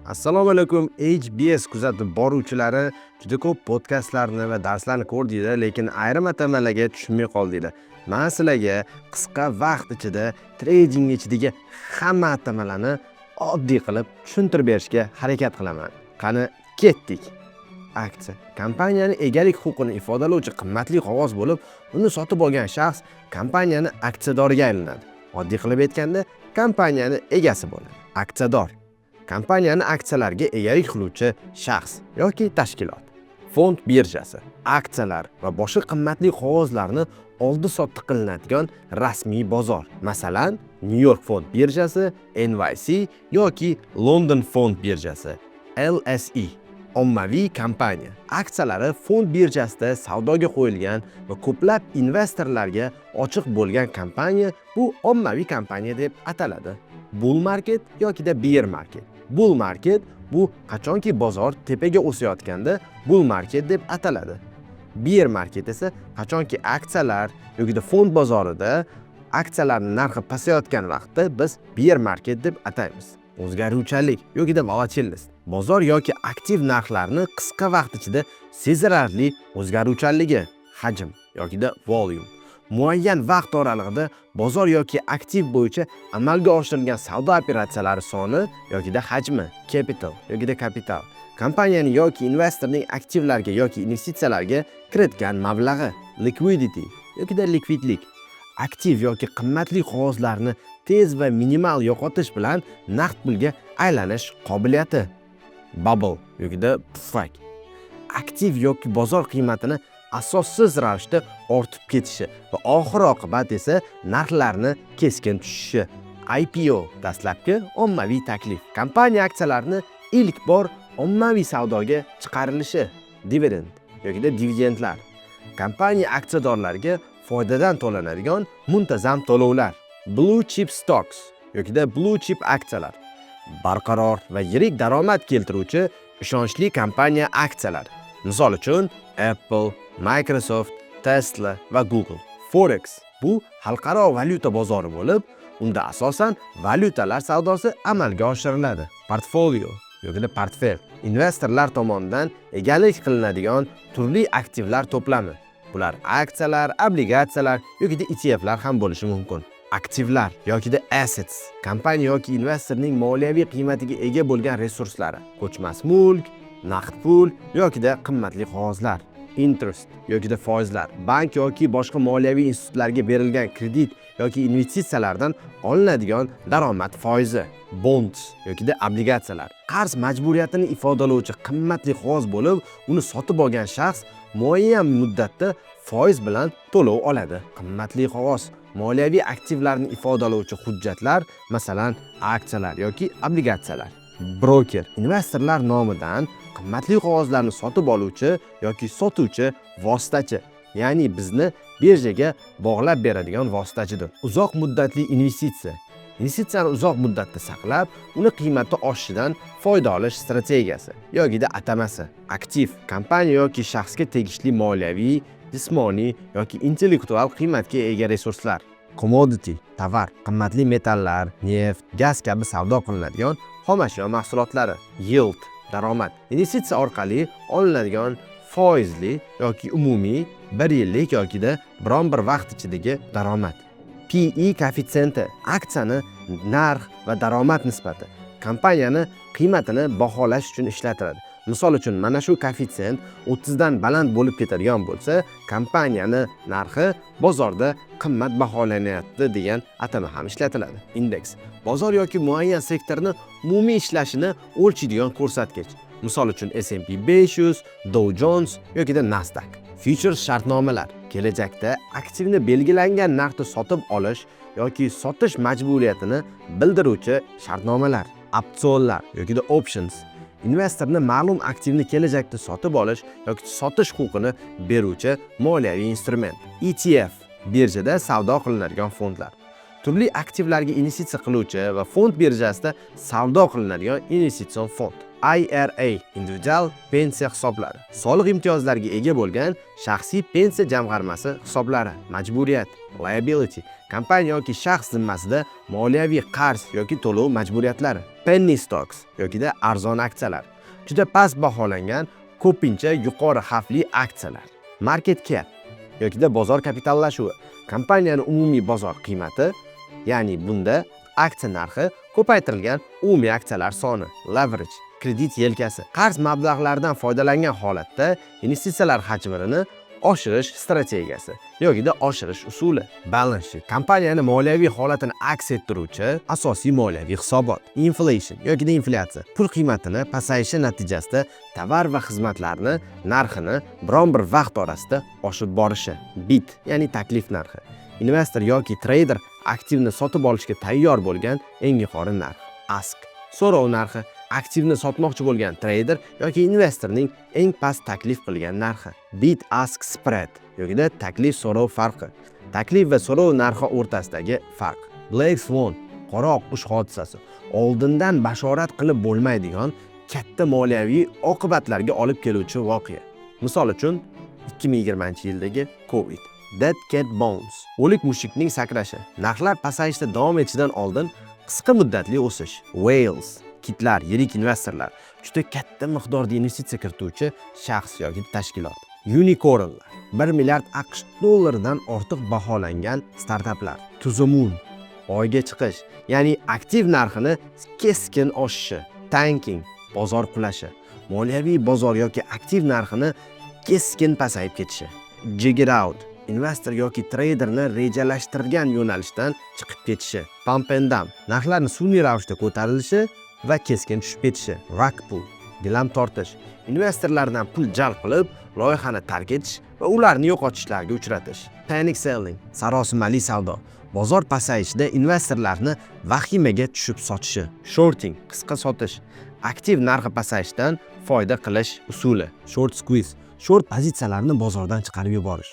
Assalomu alaykum HBS kuzatib boruvchilari, juda ko'p podkastlarni va darslarni ko'rdinglar, lekin ayrim atamalarga tushunmay qoldinglar. Men sizlarga qisqa vaqt ichida trading ichidagi hamma atamalarni oddiy qilib tushuntirib berishga harakat qilaman. Qani ketdik. Aksiya kompaniyani egalik huquqini ifodalovchi qimmatli qog'oz bo'lib, uni sotib olgan shaxs kompaniyani aksiyadoriga aylanadi. Oddiy qilib aytganda, kompaniyani egasi bo'ladi. Aksiyador kompaniyani aksiyalarga egalik qiluvchi shaxs yoki tashkilot. Fond birjasi aksiyalar va boshqa qimmatli qog'ozlarni oldi-sotdi qilinadigan rasmiy bozor. Masalan, New York fond birjasi, NYC yoki London fond birjasi, LSE. Ommaviy kompaniya aksiyalari fond birjasida savdoga qo'yilgan va ko'plab investorlarga ochiq bo'lgan kompaniya bu ommaviy kompaniya deb ataladi. Bull market yokida bear market. Bull market bu qachonki bozor tepaga o'sayotganda bull market deb ataladi. Bear market esa qachonki aksiyalar yokida fond bozorida aksiyalarning narxi pasayotgan vaqtda biz bear market deb ataymiz. O'zgaruvchanlik yokida volatilность bozor yoki aktiv narxlarni qisqa vaqt ichida sezilarli o'zgaruvchanligi, hajm yokida volume. Muayyan vaqt oralig'ida bozor yoki aktiv bo'yicha amalga oshirilgan savdo operatsiyalari soni yokida hajmi, capital yokida kapital. Kompaniyaning yoki investorning aktivlarga yoki investitsiyalarga kiritgan mablag'i, liquidity yokida likvidlik. Aktiv yoki qimmatli qog'ozlarni tez va minimal yo'qotish bilan naqd pulga aylanish qobiliyati. Bubble yokida pufak. Aktiv yoki bozor qiymatini asossiz ravishda ortib ketishi va oxir-oqibat esa narxlarni keskin tushishi. IPO dastlabki ommaviy taklif. Kompaniya aksiyalarini ilk bor ommaviy savdoga chiqarilishi. Dividend yokida dividendlar. Kompaniya aksiyadorlariga foydadan to'lanadigan muntazam to'lovlar. Blue chip stocks yokida blue chip aksiyalar. Barqaror va yirik daromad keltiruvchi ishonchli kompaniya aksiyalari. Misol uchun Apple, Microsoft, Tesla va Google. Forex bu xalqaro valyuta bozori bo'lib, unda asosan valyutalar savdosi amalga oshiriladi. Portfolio yokida portfel investorlar tomonidan egalik qilinadigan turli aktivlar to'plami. Bular aksiyalar, obligatsiyalar yokida ETFlar ham bo'lishi mumkin. Aktivlar yokida assets kompaniya yoki investorning moliyaviy qiymatiga ega bo'lgan resurslari, ko'chmas mulk, naqd pul yokida qimmatli qog'ozlar. Interest yokida foizlar bank yoki boshqa moliyaviy institutlarga berilgan kredit yoki investitsiyalardan olinadigan daromad foizi. Bonds yokida obligatsiyalar qarz majburiyatini ifodalovchi qimmatli qog'oz bo'lib, uni sotib olgan shaxs muayyan muddatda foiz bilan to'lov oladi. Qimmatli qog'oz moliyaviy aktivlarni ifodalovchi hujjatlar, masalan, aksiyalar yoki obligatsiyalar. Broker investorlar nomidan qimmatli qog'ozlarni sotib oluvchi yoki sotuvchi vositachi, ya'ni bizni birjaga bog'lab beradigan vositachidir. Uzoq muddatli investitsiya investitsiyani uzoq muddatda saqlab, uni qiymati oshishidan foyda olish strategiyasi yokida atamasi. Aktiv kompaniya yoki shaxsga tegishli moliyaviy, jismoniy yoki intellektual qiymatga ega resurslar. Commodity tovar, qimmatli metallar, neft, gaz kabi savdo qilinadigan xomashyo mahsulotlari. Yield daromad investitsiya orqali olinadigan foizli yoki umumiy 1 yillik yokida biron bir vaqt ichidagi daromad. PE koeffitsiyenti aksiyani narx va daromad nisbati kompaniyani qiymatini baholash uchun ishlatiladi. Misol uchun, mana shu koeffitsiyent 30 dan baland bo'lib ketadigan bo'lsa, kompaniyani narxi bozorda qimmat baholanyapti degan atama ham ishlatiladi. Indeks bozor yoki muayyan sektorni umumiy ishlashini o'lchaydigan ko'rsatkich. Misol uchun S&P 500, Dow Jones yokida Nasdaq. Futures shartnomalar kelajakda aktivni belgilangan narxda sotib olish yoki sotish majburiyatini bildiruvchi shartnomalar. Opsionlar yokida options investorni ma'lum aktivni kelajakda sotib olish yoki sotish huquqini beruvchi moliyaviy instrument. ETF birjada savdo qilinadigan fondlar. Turli aktivlarga investitsiya qiluvchi va fond birjasida savdo qilinadigan investitsion fond. IRA individual pensiya hisoblari. Soliq imtiyozlariga ega bo'lgan shaxsiy pensiya jamg'armasi hisoblari. Majburiyat liability kompaniya yoki shaxs zimmasida moliyaviy qarz yoki to'lov majburiyatlari. Penny stocks yokida arzon aksiyalar. Juda past baholangan ko'pincha yuqori xavfli aksiyalar. Market cap yokida bozor kapitallashuvi. Kompaniyaning umumiy bozor qiymati, ya'ni bunda aksiya narxi ko'paytirilgan umumiy aksiyalar soni. Leverage kredit yelkasi. Qarz mablag'laridan foydalangan holatda investitsiyalar hajmini oshirish strategiyasi yokida oshirish usuli. Balance sheet kompaniyaning moliyaviy holatini aks ettiruvchi asosiy moliyaviy hisobot. Inflation yokida inflyatsiya pul qiymatining pasayishi natijasida tovar va xizmatlarni narxini biron bir vaqt orasida oshib borishi. Bid ya'ni taklif narxi. Investor yoki trader aktivni sotib olishga tayyor bo'lgan eng yuqori narx. Ask so'rov narxi. Aktivni sotmoqchi bo'lgan trader yoki investorning eng past taklif qilgan narxi. Bid ask spread yokida taklif so'rov farqi. Taklif va so'rov narxi o'rtasidagi farq. Black Swan qora oqqush hodisasi oldindan bashorat qilib bo'lmaydigan katta moliyaviy oqibatlarga olib keluvchi voqea. Misol uchun 2020-yildagi Covid. Dead cat bounce o'lik mushukning sakrashi. Narxlar pasayishda davom etishidan oldin qisqa muddatli o'sish. Whales kitlar, yirik investorlar, juda katta miqdorda investitsiya kirituvchi shaxs yoki tashkilot. Unicornlar 1 milliard AQSh dollaridan ortiq baholangan startaplar. To the moon oyga chiqish, ya'ni aktiv narxini keskin oshishi. Tanking bozor qulashi. Moliyaviy bozor yoki aktiv narxini keskin pasayib ketishi. Jigger out investor yoki traderni rejalashtirgan yo'nalishdan chiqib ketishi. Pump and dump narxlarning sun'iy ravishda ko'tarilishi va keskin tushib ketishi. Rug pull gilam tortish investorlardan pul jalb qilib loyihani tark etish va ularni yo'qotishlarga uchratish. Panic selling sarosimali savdo bozor pasayishida investorlarni vahimaga tushib sotishi. Shorting qisqa sotish aktiv narxi pasayishdan foyda qilish usuli. Short squeeze short pozitsiyalarni bozordan chiqarib yuborish.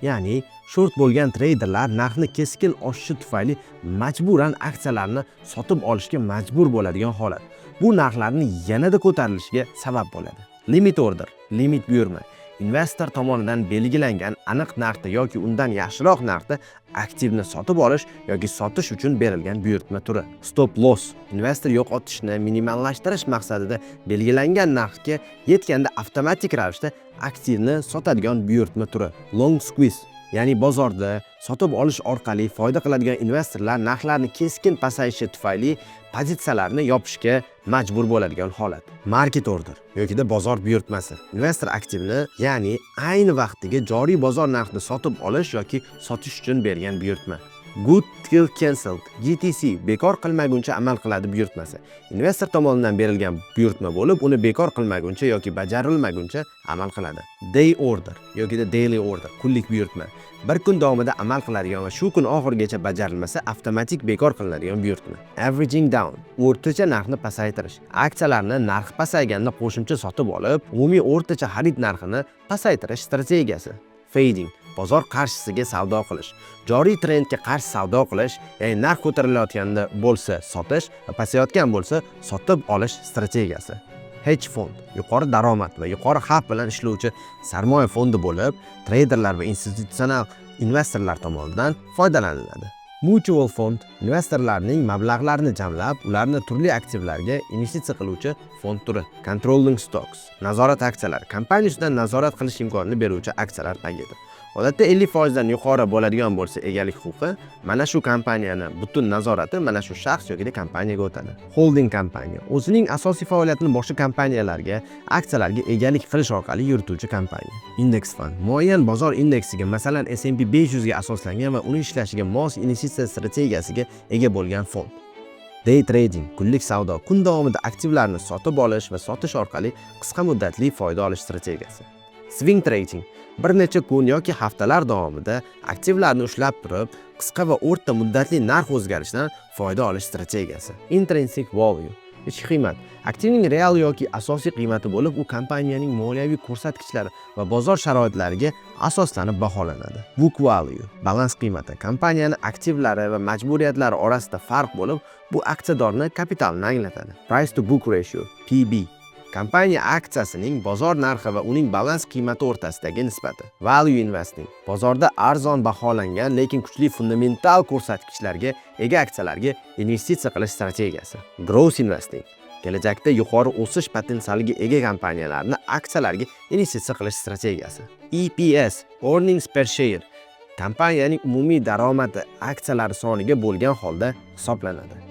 Ya'ni short bo'lgan treyderlar narxni keskin oshishi tufayli majburan aksiyalarni sotib olishga majbur bo'ladigan holat. Bu narxlarni yanada ko'tarilishiga sabab bo'ladi. Limit order limit buyurma investor tomonidan belgilangan aniq narxda yoki undan yaxshiroq narxda aktivni sotib olish yoki sotish uchun berilgan buyurtma turi. Stop loss investor yo'qotishni minimallashtirish maqsadida belgilangan narxga yetganda avtomatik ravishda aktivni sotadigan buyurtma turi. Long squeeze ya'ni bozorda sotib olish orqali foyda qiladigan investorlar narxlarni keskin pasayishi tufayli pozitsiyalarni yopishga majbur bo'ladigan holat. Market order yokida bozor buyurtmasi investor aktivni, ya'ni ayni vaqtdagi joriy bozor narxini sotib olish yoki sotish uchun bergan buyurtma. Good till cancelled GTC bekor qilmaguncha amal qiladi buyurtmasi. Investor tomonidan berilgan buyurtma bo'lib, uni bekor qilmaguncha yoki bajarilmaguncha amal qiladi. Day order yokida daily order kunlik buyurtma. Bir kun davomida amal qiladigan va shu kun oxirigacha bajarilmasa avtomatik bekor qilinadigan buyurtma. Averaging down o'rtacha narxni pasaytirish. Aksiyalarni narxi pasayganda qo'shimcha sotib olib, umumiy o'rtacha xarid narxini pasaytirish strategiyasi. Fading bozor qarshisiga savdo qilish. Joriy trendga qarshi savdo qilish, ya'ni narx ko'tarilayotganda bo'lsa sotish va pasayotgan bo'lsa sotib olish strategiyasi. Hedge fond yuqori daromad va yuqori xavf bilan ishlovchi sarmoya fondi bo'lib, treyderlar va institutsional investorlar tomonidan foydalaniladi. Mutual fond investorlarning mablag'larini jamlab, ularni turli aktivlarga investitsiya qiluvchi fond turi. Controlling stocks nazorat aksiyalari kompaniya ustidan nazorat qilish imkonini beruvchi aksiyalar paketi. Odatda 50% dan yuqori bo'ladigan bo'lsa egalik huquqi, mana shu kompaniyani butun nazorati mana shu shaxs yoki kompaniyaga o'tadi. Holding kompaniya o'zining asosiy faoliyatini boshqa kompaniyalarga, aksiyalarga egalik qilish orqali yurituvchi kompaniya. Index fond muayyan bozor indeksiga, masalan S&P 500 ga asoslangan va uning ishlashiga mos investitsiya strategiyasiga ega bo'lgan fond. Day trading kunlik savdo kun davomida aktivlarni sotib olish va sotish orqali qisqa muddatli foyda olish strategiyasi. Swing trading bir necha kun yoki haftalar davomida aktivlarni ushlab turib, qisqa va o'rta muddatli narx o'zgarishidan foyda olish strategiyasi. Intrinsic value ichki qiymat aktivning real yoki asosiy qiymati bo'lib, u kompaniyaning moliyaviy ko'rsatkichlari va bozor sharoitlariga asoslanib baholanadi. Book value balans qiymati kompaniyaning aktivlari va majburiyatlari orasida farq bo'lib, bu aksiyadorning kapitalini anglatadi. Price to book ratio PB Kompaniya aksiyasining bozor narxi va uning balans qiymati o'rtasidagi nisbati. Value investing. Bozorda arzon baholangan, lekin kuchli fundamental ko'rsatkichlarga ega aksiyalarga investitsiya qilish strategiyasi. Growth investing. Kelajakda yuqori o'sish potensialiga ega kompaniyalarni aksiyalarga investitsiya qilish strategiyasi. EPS, earnings per share. Kompaniyaning umumiy daromadi aksiyalari soniga bo'lgan holda hisoblanadi.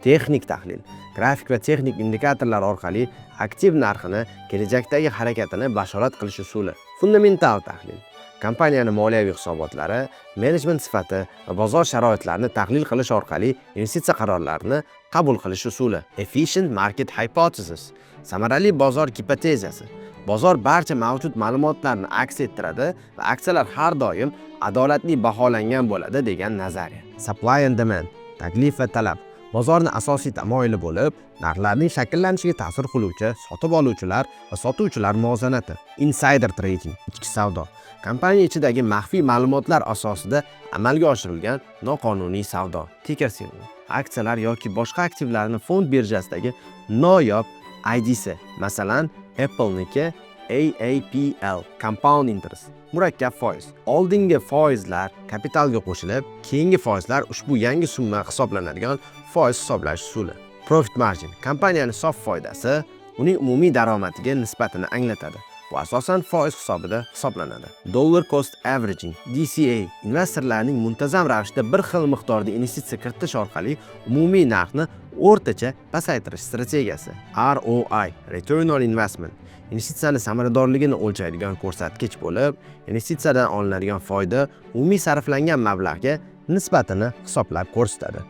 Texnik tahlil. Grafik va texnik indikatorlar orqali aktiv narxini, kelajakdagi harakatini bashorat qilish usuli. Fundamental tahlil. Kompaniyaning moliyaviy hisobotlari, menejment sifati va bozor sharoitlarini tahlil qilish orqali investitsiya qarorlarini qabul qilish usuli. Efficient market hypothesis. Samarali bozor gipotezasi. Bozor barcha mavjud ma'lumotlarni aks ettiradi va aksiyalar har doim adolatli baholangan bo'ladi degan nazariya. Supply and demand. Taklif va talab. Bozorning asosiy tamoyili bo'lib, narxlarning shakllanishiga ta'sir qiluvchi sotib oluvchilar va sotuvchilar muvozanati. Insider trading, ichki savdo. Kompaniya ichidagi maxfiy ma'lumotlar asosida amalga oshirilgan noqonuniy savdo. Ticker symbol. Aksiyalar yoki boshqa aktivlarni fond birjasidagi noyob ID'si, masalan, Apple'niki AAPL, compound interest. Murakkab foiz. Oldingi foizlar kapitalga qo'shilib, keyingi foizlar ushbu yangi summa hisoblanadigan foiz hisoblash usuli. Profit margin. Kompaniyaning sof foydasi uning umumiy daromadiga nisbatini anglatadi. Bu asosan foiz hisobida hisoblanadi. Dollar cost averaging, DCA, investorlarning muntazam ravishda bir xil miqdorda investitsiya kiritish orqali umumiy narxni o'rtacha pasaytirish strategiyasi. ROI, return on investment. Investitsiyaning samaradorligini o'lchaydigan ko'rsatkich bo'lib, investitsiyadan olinadigan foyda umumiy sarflangan mablag'ga nisbatini hisoblab ko'rsatadi.